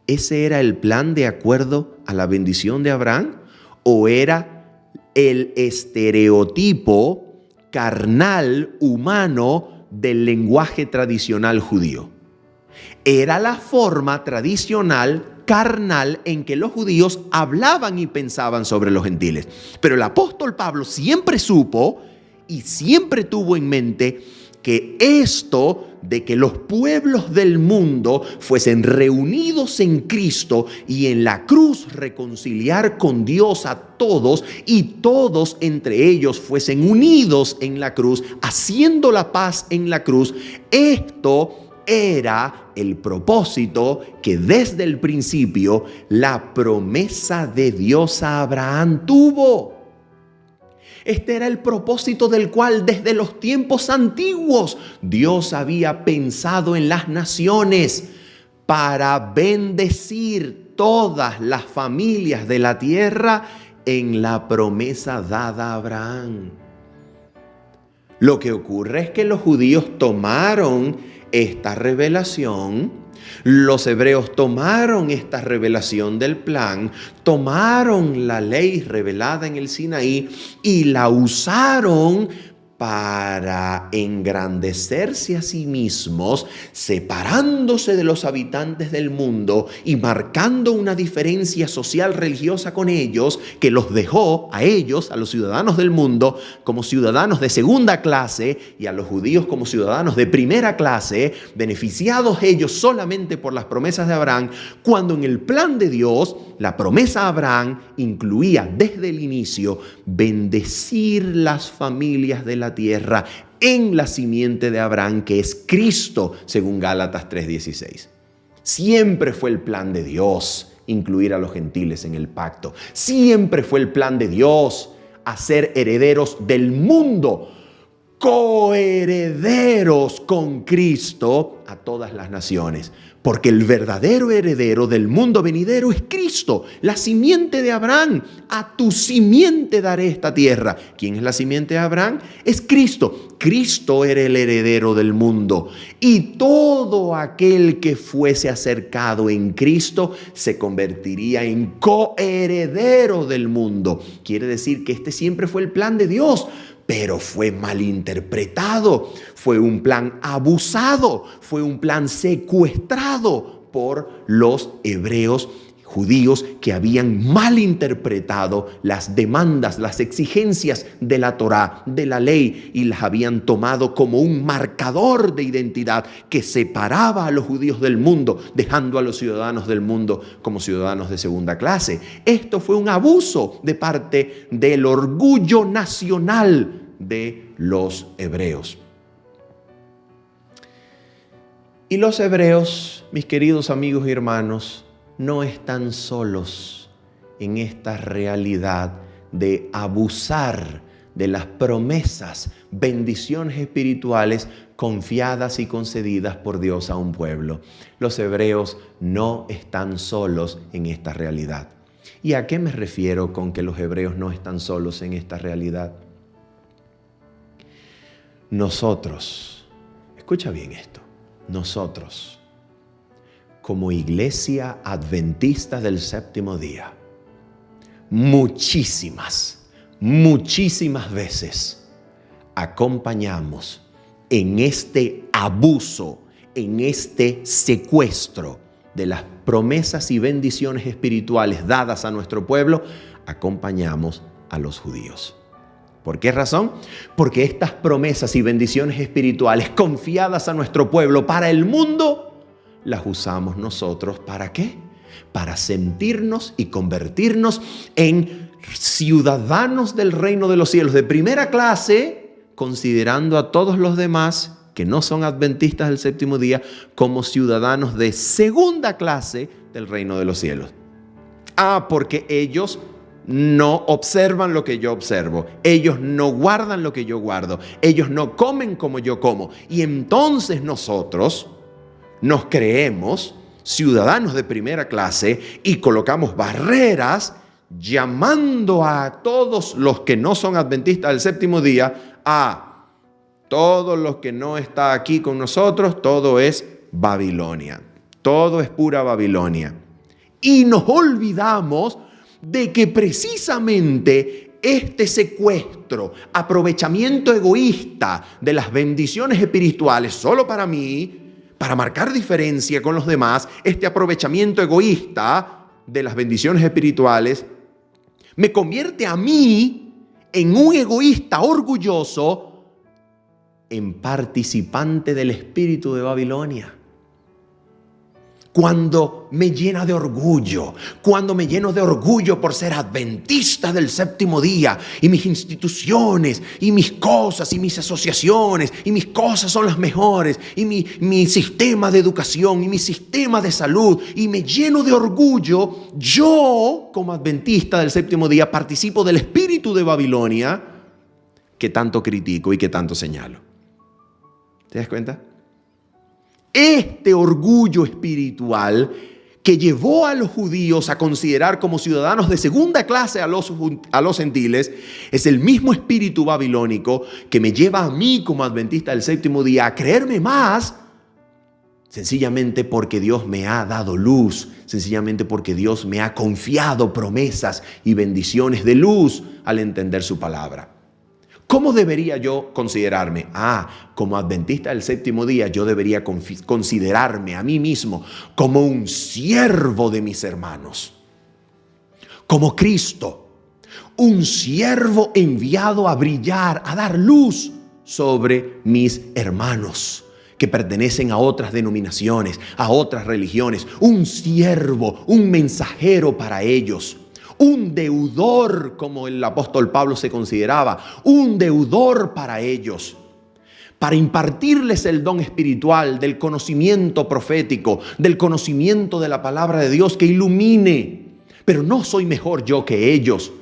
¿Ese era el plan de acuerdo a la bendición de Abraham? ¿O era el estereotipo carnal, humano, del lenguaje tradicional judío? Era la forma tradicional, carnal, en que los judíos hablaban y pensaban sobre los gentiles. Pero el apóstol Pablo siempre supo y siempre tuvo en mente que esto de que los pueblos del mundo fuesen reunidos en Cristo y en la cruz reconciliar con Dios a todos y todos entre ellos fuesen unidos en la cruz, haciendo la paz en la cruz, esto era el propósito que desde el principio la promesa de Dios a Abraham tuvo. Este era el propósito del cual desde los tiempos antiguos Dios había pensado en las naciones para bendecir todas las familias de la tierra en la promesa dada a Abraham. Lo que ocurre es que los judíos tomaron esta revelación, los hebreos tomaron esta revelación del plan, tomaron la ley revelada en el Sinaí y la usaron para engrandecerse a sí mismos, separándose de los habitantes del mundo y marcando una diferencia social religiosa con ellos, que los dejó a ellos, a los ciudadanos del mundo, como ciudadanos de segunda clase y a los judíos como ciudadanos de primera clase, beneficiados ellos solamente por las promesas de Abraham, cuando en el plan de Dios la promesa a Abraham incluía desde el inicio bendecir las familias de la tierra en la simiente de Abraham, que es Cristo, según Gálatas 3:16. Siempre fue el plan de Dios incluir a los gentiles en el pacto. Siempre fue el plan de Dios hacer herederos del mundo, coherederos con Cristo a todas las naciones. Porque el verdadero heredero del mundo venidero es Cristo, la simiente de Abraham. A tu simiente daré esta tierra. ¿Quién es la simiente de Abraham? Es Cristo. Cristo era el heredero del mundo. Y todo aquel que fuese acercado en Cristo se convertiría en coheredero del mundo. Quiere decir que este siempre fue el plan de Dios. Pero fue malinterpretado, fue un plan abusado, fue un plan secuestrado por los hebreos judíos que habían malinterpretado las demandas, las exigencias de la Torá, de la ley, y las habían tomado como un marcador de identidad que separaba a los judíos del mundo, dejando a los ciudadanos del mundo como ciudadanos de segunda clase. Esto fue un abuso de parte del orgullo nacional de los hebreos. Y los hebreos, mis queridos amigos y hermanos, no están solos en esta realidad de abusar de las promesas, bendiciones espirituales confiadas y concedidas por Dios a un pueblo. Los hebreos no están solos en esta realidad. ¿Y a qué me refiero con que los hebreos no están solos en esta realidad? Nosotros, escucha bien esto, nosotros, como iglesia adventista del séptimo día, muchísimas veces acompañamos en este abuso, en este secuestro de las promesas y bendiciones espirituales dadas a nuestro pueblo, acompañamos a los judíos. ¿Por qué razón? Porque estas promesas y bendiciones espirituales confiadas a nuestro pueblo para el mundo, las usamos nosotros, ¿para qué? Para sentirnos y convertirnos en ciudadanos del reino de los cielos de primera clase, considerando a todos los demás que no son adventistas del séptimo día como ciudadanos de segunda clase del reino de los cielos. Porque ellos no observan lo que yo observo, ellos no guardan lo que yo guardo, ellos no comen como yo como, y entonces nosotros nos creemos ciudadanos de primera clase y colocamos barreras llamando a todos los que no son adventistas del séptimo día a Todo lo que no está aquí con nosotros, todo es Babilonia. Todo es pura Babilonia. Y nos olvidamos de que precisamente este secuestro, aprovechamiento egoísta de las bendiciones espirituales solo para mí, para marcar diferencia con los demás, este aprovechamiento egoísta de las bendiciones espirituales me convierte a mí en un egoísta orgulloso, en participante del espíritu de Babilonia. Cuando me llena de orgullo, cuando me lleno de orgullo por ser adventista del séptimo día y mis instituciones y mis cosas y mis asociaciones y mis cosas son las mejores y mi sistema de educación y mi sistema de salud y me lleno de orgullo, yo como adventista del séptimo día participo del espíritu de Babilonia que tanto critico y que tanto señalo. ¿Te das cuenta? Este orgullo espiritual que llevó a los judíos a considerar como ciudadanos de segunda clase a los gentiles es el mismo espíritu babilónico que me lleva a mí como adventista del séptimo día a creerme más, sencillamente porque Dios me ha dado luz, sencillamente porque Dios me ha confiado promesas y bendiciones de luz al entender su palabra. ¿Cómo debería yo considerarme? Como adventista del séptimo día, yo debería considerarme a mí mismo como un siervo de mis hermanos. Como Cristo, un siervo enviado a brillar, a dar luz sobre mis hermanos que pertenecen a otras denominaciones, a otras religiones. Un siervo, un mensajero para ellos. Un deudor, como el apóstol Pablo se consideraba, un deudor para ellos, para impartirles el don espiritual del conocimiento profético, del conocimiento de la palabra de Dios que ilumine. Pero no soy mejor yo que ellos.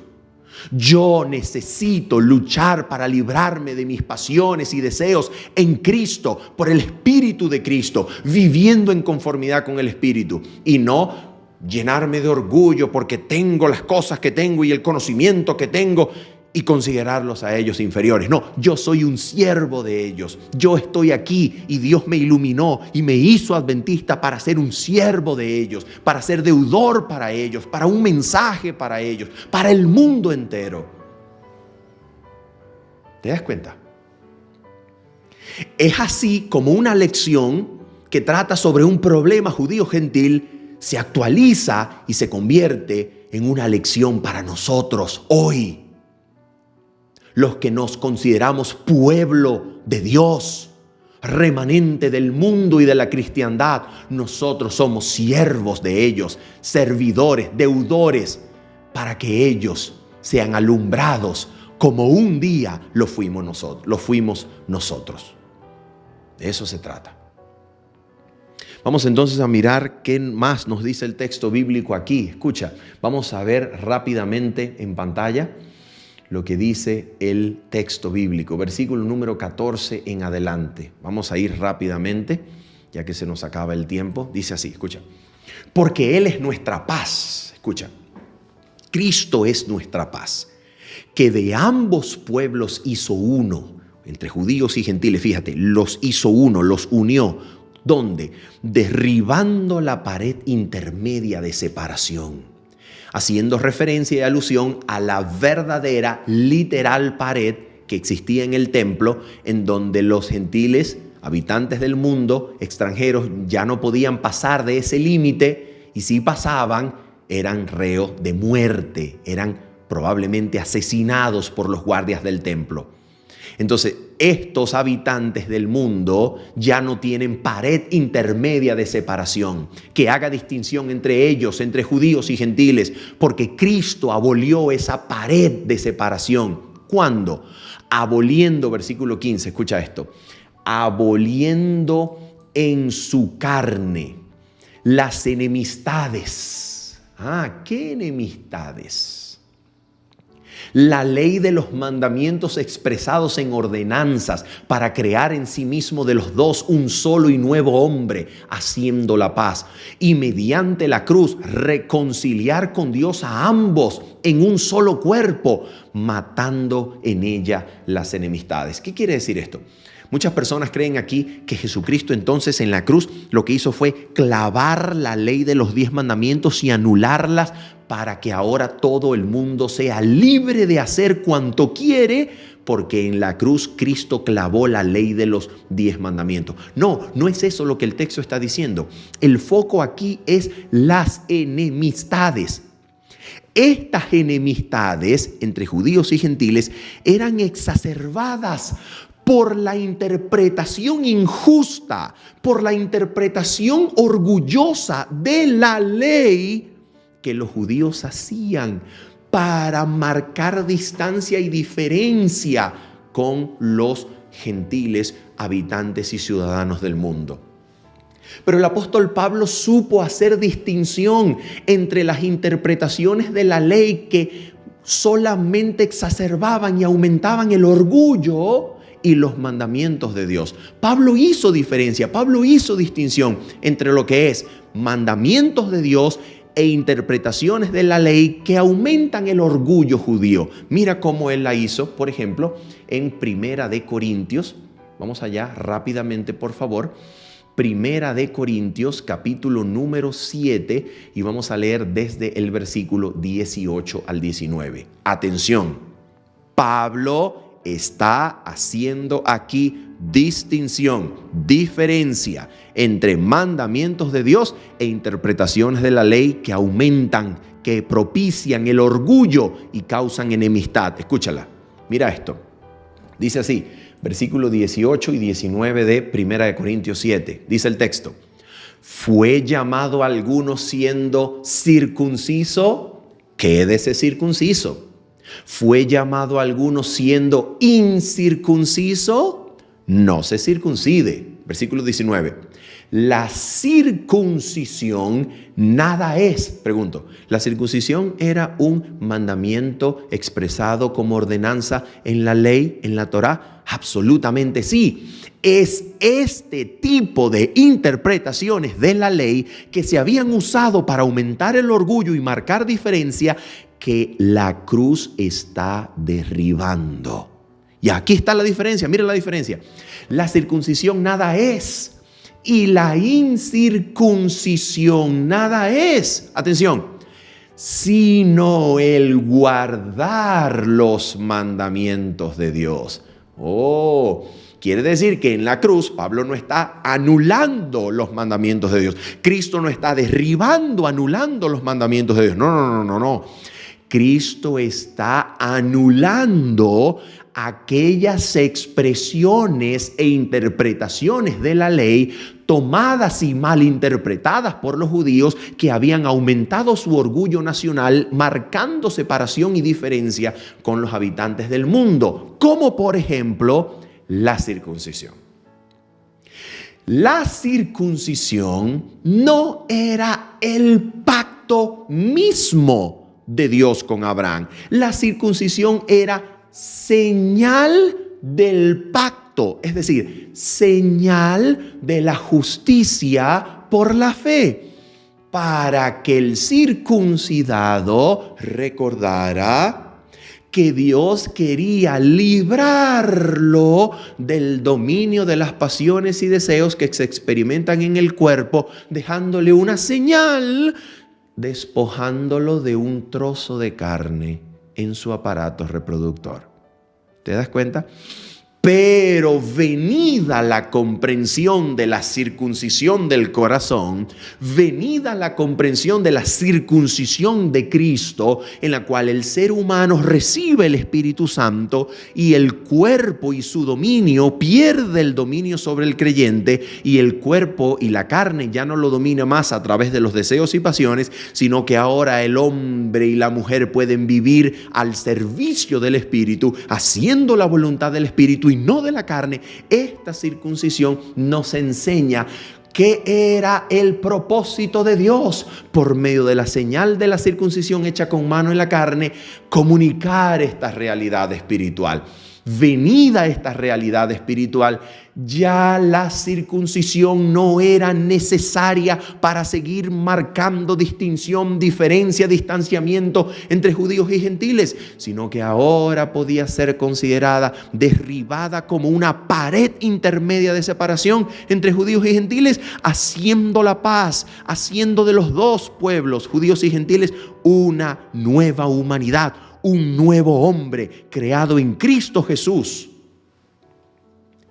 Yo necesito luchar para librarme de mis pasiones y deseos en Cristo, por el Espíritu de Cristo, viviendo en conformidad con el Espíritu y no llenarme de orgullo porque tengo las cosas que tengo y el conocimiento que tengo y considerarlos a ellos inferiores. No, yo soy un siervo de ellos. Yo estoy aquí y Dios me iluminó y me hizo adventista para ser un siervo de ellos, para ser deudor para ellos, para un mensaje para ellos, para el mundo entero. ¿Te das cuenta? Es así como una lección que trata sobre un problema judío-gentil se actualiza y se convierte en una lección para nosotros hoy. Los que nos consideramos pueblo de Dios, remanente del mundo y de la cristiandad, nosotros somos siervos de ellos, servidores, deudores, para que ellos sean alumbrados como un día lo fuimos nosotros. De eso se trata. Vamos entonces a mirar qué más nos dice el texto bíblico aquí. Escucha, vamos a ver rápidamente en pantalla lo que dice el texto bíblico. Versículo número 14 en adelante. Vamos a ir rápidamente, ya que se nos acaba el tiempo. Dice así, escucha. Porque Él es nuestra paz. Escucha, Cristo es nuestra paz, que de ambos pueblos hizo uno, entre judíos y gentiles. Fíjate, los hizo uno, los unió. ¿Dónde? Derribando la pared intermedia de separación, haciendo referencia y alusión a la verdadera, literal pared que existía en el templo, en donde los gentiles, habitantes del mundo, extranjeros, ya no podían pasar de ese límite, y si pasaban, eran reos de muerte, eran probablemente asesinados por los guardias del templo. Entonces, estos habitantes del mundo ya no tienen pared intermedia de separación que haga distinción entre ellos, entre judíos y gentiles, porque Cristo abolió esa pared de separación. ¿Cuándo? Aboliendo, versículo 15, escucha esto, aboliendo en su carne las enemistades. ¿Qué enemistades? La ley de los mandamientos expresados en ordenanzas para crear en sí mismo de los dos un solo y nuevo hombre, haciendo la paz, y mediante la cruz reconciliar con Dios a ambos en un solo cuerpo, matando en ella las enemistades. ¿Qué quiere decir esto? Muchas personas creen aquí que Jesucristo entonces en la cruz lo que hizo fue clavar la ley de los 10 mandamientos y anularlas para que ahora todo el mundo sea libre de hacer cuanto quiere, porque en la cruz Cristo clavó la ley de los 10 mandamientos. No, no es eso lo que el texto está diciendo. El foco aquí es las enemistades. Estas enemistades entre judíos y gentiles eran exacerbadas por la interpretación injusta, por la interpretación orgullosa de la ley que los judíos hacían para marcar distancia y diferencia con los gentiles habitantes y ciudadanos del mundo. Pero el apóstol Pablo supo hacer distinción entre las interpretaciones de la ley que solamente exacerbaban y aumentaban el orgullo y los mandamientos de Dios. Pablo hizo diferencia, Pablo hizo distinción entre lo que es mandamientos de Dios e interpretaciones de la ley que aumentan el orgullo judío. Mira cómo él la hizo, por ejemplo, en Primera de Corintios. Vamos allá rápidamente, por favor. Primera de Corintios, capítulo número 7, y vamos a leer desde el versículo 18 al 19. Atención, Pablo está haciendo aquí distinción, diferencia entre mandamientos de Dios e interpretaciones de la ley que aumentan, que propician el orgullo y causan enemistad. Escúchala, mira esto. Dice así, versículo 18 y 19 de Primera de Corintios 7. Dice el texto: ¿fue llamado alguno siendo circunciso? Quédese circunciso. ¿Fue llamado alguno siendo incircunciso? No se circuncide. Versículo 19. La circuncisión nada es. Pregunto, ¿la circuncisión era un mandamiento expresado como ordenanza en la ley, en la Torá? Absolutamente sí. Es este tipo de interpretaciones de la ley que se habían usado para aumentar el orgullo y marcar diferencia que la cruz está derribando. Y aquí está la diferencia, mira la diferencia. La circuncisión nada es y la incircuncisión nada es. Atención, sino el guardar los mandamientos de Dios. Quiere decir que en la cruz Pablo no está anulando los mandamientos de Dios. Cristo no está derribando, anulando los mandamientos de Dios. No. Cristo está anulando aquellas expresiones e interpretaciones de la ley tomadas y malinterpretadas por los judíos que habían aumentado su orgullo nacional, marcando separación y diferencia con los habitantes del mundo, como por ejemplo la circuncisión. La circuncisión no era el pacto mismo de Dios con Abraham. La circuncisión era señal del pacto, es decir, señal de la justicia por la fe, para que el circuncidado recordara que Dios quería librarlo del dominio de las pasiones y deseos que se experimentan en el cuerpo, dejándole una señal, despojándolo de un trozo de carne en su aparato reproductor. ¿Te das cuenta? Pero venida la comprensión de la circuncisión del corazón, venida la comprensión de la circuncisión de Cristo, en la cual el ser humano recibe el Espíritu Santo y el cuerpo y su dominio pierde el dominio sobre el creyente, y el cuerpo y la carne ya no lo domina más a través de los deseos y pasiones, sino que ahora el hombre y la mujer pueden vivir al servicio del Espíritu, haciendo la voluntad del Espíritu y no de la carne. Esta circuncisión nos enseña qué era el propósito de Dios por medio de la señal de la circuncisión hecha con mano en la carne, comunicar esta realidad espiritual. Venida esta realidad espiritual, ya la circuncisión no era necesaria para seguir marcando distinción, diferencia, distanciamiento entre judíos y gentiles, sino que ahora podía ser considerada derribada como una pared intermedia de separación entre judíos y gentiles, haciendo la paz, haciendo de los dos pueblos, judíos y gentiles, una nueva humanidad, un nuevo hombre creado en Cristo Jesús.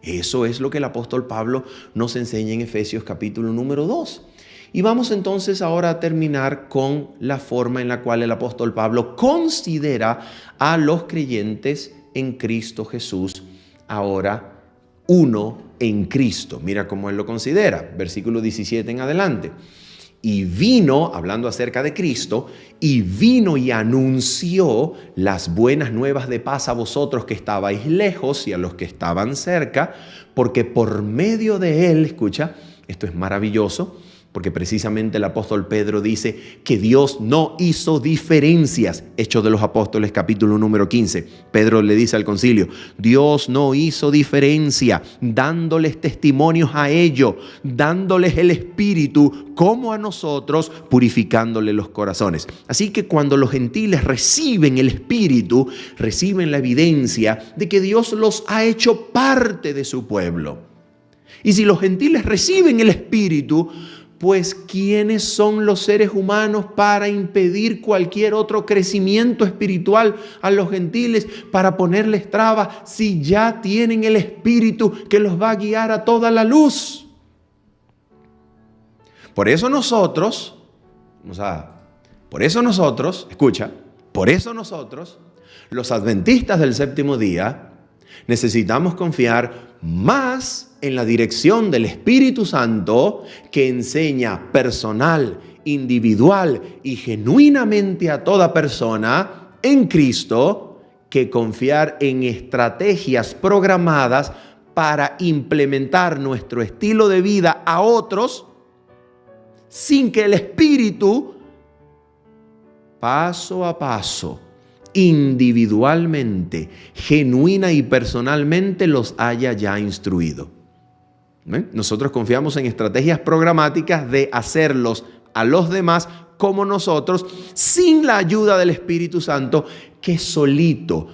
Eso es lo que el apóstol Pablo nos enseña en Efesios capítulo número 2. Y vamos entonces ahora a terminar con la forma en la cual el apóstol Pablo considera a los creyentes en Cristo Jesús, ahora uno en Cristo. Mira cómo él lo considera, versículo 17 en adelante. Y vino, hablando acerca de Cristo, y vino y anunció las buenas nuevas de paz a vosotros que estabais lejos y a los que estaban cerca, porque por medio de él, escucha, esto es maravilloso, porque precisamente el apóstol Pedro dice que Dios no hizo diferencias. Hechos de los Apóstoles, capítulo número 15. Pedro le dice al concilio, Dios no hizo diferencia, dándoles testimonios a ellos, dándoles el Espíritu como a nosotros, purificándole los corazones. Así que cuando los gentiles reciben el Espíritu, reciben la evidencia de que Dios los ha hecho parte de su pueblo. Y si los gentiles reciben el Espíritu, pues ¿quiénes son los seres humanos para impedir cualquier otro crecimiento espiritual a los gentiles, para ponerles trabas si ya tienen el Espíritu que los va a guiar a toda la luz? Por eso nosotros, escucha, por eso nosotros, los adventistas del séptimo día, necesitamos confiar más en la dirección del Espíritu Santo, que enseña personal, individual y genuinamente a toda persona en Cristo, que confiar en estrategias programadas para implementar nuestro estilo de vida a otros sin que el Espíritu, paso a paso, individualmente, genuina y personalmente los haya ya instruido. ¿Ven? Nosotros confiamos en estrategias programáticas de hacerlos a los demás como nosotros, sin la ayuda del Espíritu Santo, que solito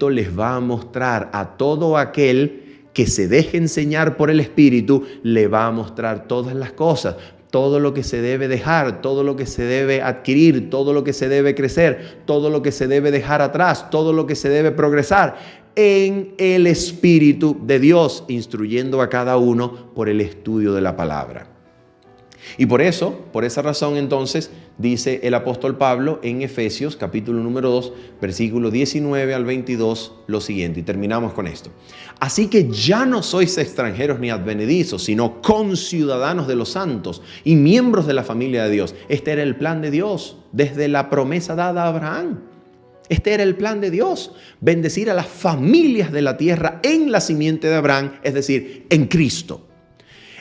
les va a mostrar a todo aquel que se deje enseñar por el Espíritu, le va a mostrar todas las cosas, todo lo que se debe dejar, todo lo que se debe adquirir, todo lo que se debe crecer, todo lo que se debe dejar atrás, todo lo que se debe progresar en el Espíritu de Dios, instruyendo a cada uno por el estudio de la palabra. Y por esa razón entonces, dice el apóstol Pablo en Efesios capítulo número 2, versículo 19 al 22, lo siguiente, y terminamos con esto. Así que ya no sois extranjeros ni advenedizos, sino conciudadanos de los santos y miembros de la familia de Dios. Este era el plan de Dios desde la promesa dada a Abraham. Este era el plan de Dios, bendecir a las familias de la tierra en la simiente de Abraham, es decir, en Cristo.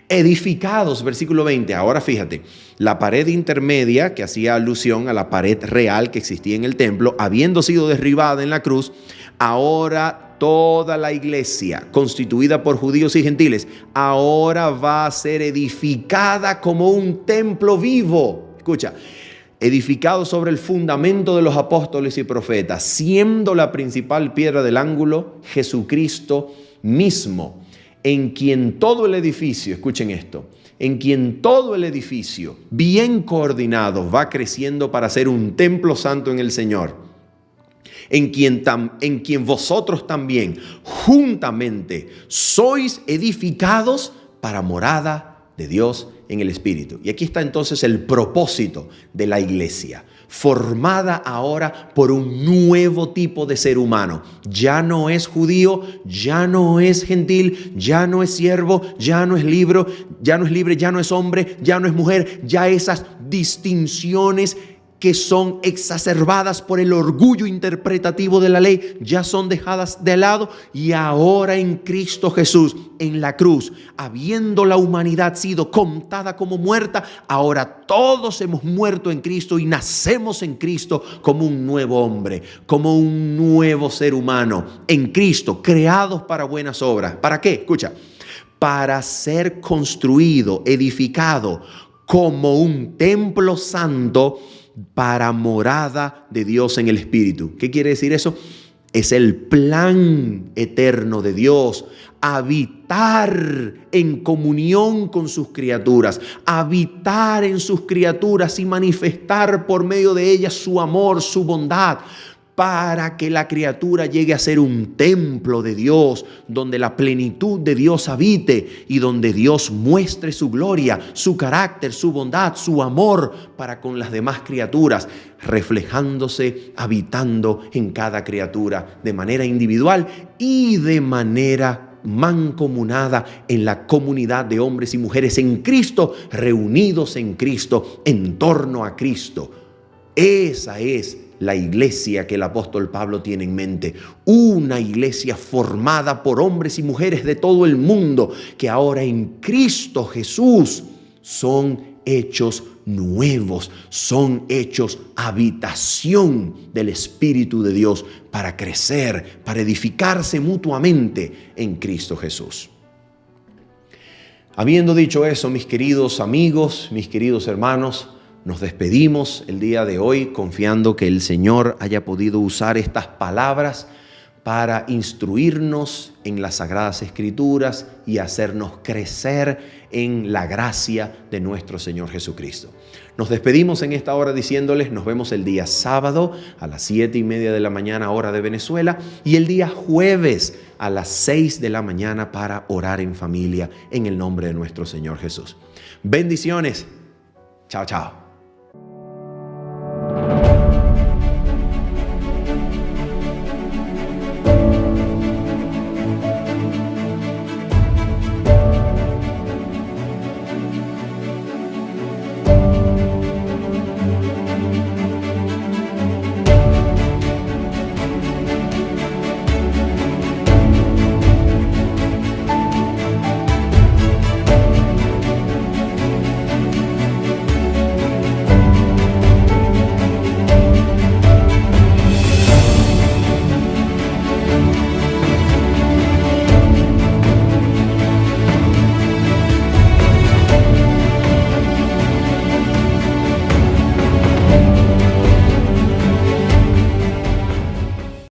Edificados, versículo 20. Ahora fíjate, la pared intermedia que hacía alusión a la pared real que existía en el templo, habiendo sido derribada en la cruz, ahora toda la iglesia, constituida por judíos y gentiles, ahora va a ser edificada como un templo vivo. Escucha, edificado sobre el fundamento de los apóstoles y profetas, siendo la principal piedra del ángulo Jesucristo mismo, en quien todo el edificio, escuchen esto, en quien todo el edificio, bien coordinado, va creciendo para ser un templo santo en el Señor, en quien vosotros también juntamente sois edificados para morada de Dios en el Espíritu. Y aquí está entonces el propósito de la iglesia, formada ahora por un nuevo tipo de ser humano. Ya no es judío, ya no es gentil, ya no es siervo, ya no es libre, ya no es hombre, ya no es mujer. Ya esas distinciones que son exacerbadas por el orgullo interpretativo de la ley, ya son dejadas de lado, y ahora en Cristo Jesús, en la cruz, habiendo la humanidad sido contada como muerta, ahora todos hemos muerto en Cristo y nacemos en Cristo como un nuevo hombre, como un nuevo ser humano, en Cristo, creados para buenas obras. ¿Para qué? Escucha, para ser construido, edificado como un templo santo para morada de Dios en el Espíritu. ¿Qué quiere decir eso? Es el plan eterno de Dios, habitar en comunión con sus criaturas, habitar en sus criaturas y manifestar por medio de ellas su amor, su bondad, para que la criatura llegue a ser un templo de Dios, donde la plenitud de Dios habite y donde Dios muestre su gloria, su carácter, su bondad, su amor para con las demás criaturas, reflejándose, habitando en cada criatura de manera individual y de manera mancomunada en la comunidad de hombres y mujeres en Cristo, reunidos en Cristo, en torno a Cristo. Esa es la iglesia que el apóstol Pablo tiene en mente, una iglesia formada por hombres y mujeres de todo el mundo que ahora en Cristo Jesús son hechos nuevos, son hechos habitación del Espíritu de Dios para crecer, para edificarse mutuamente en Cristo Jesús. Habiendo dicho eso, mis queridos amigos, mis queridos hermanos, nos despedimos el día de hoy confiando que el Señor haya podido usar estas palabras para instruirnos en las Sagradas Escrituras y hacernos crecer en la gracia de nuestro Señor Jesucristo. Nos despedimos en esta hora diciéndoles, nos vemos el día sábado a las 7:30 de la mañana, hora de Venezuela, y el día jueves a las 6 de la mañana para orar en familia en el nombre de nuestro Señor Jesús. Bendiciones. Chao, chao.